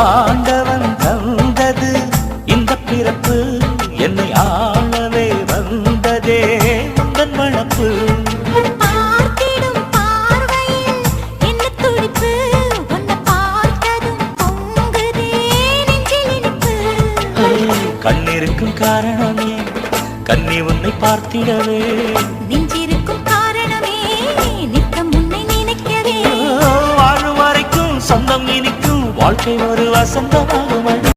ஆண்டவன் தந்தது இந்த பிறப்பு, என்னை ஆளவே வந்ததே உந்தன் வளப்பு. கண்ணிருக்கும் காரணமே கண்ணி உன்னை பார்த்திடவே, நெஞ்சிருக்கும் காரணமே நித்தம் உன்னை நினைக்கவே. வாழும் வரைக்கும் சொந்தம் இனிக்கும் வாழ்க்கை ஒரு வசந்தமாகும்.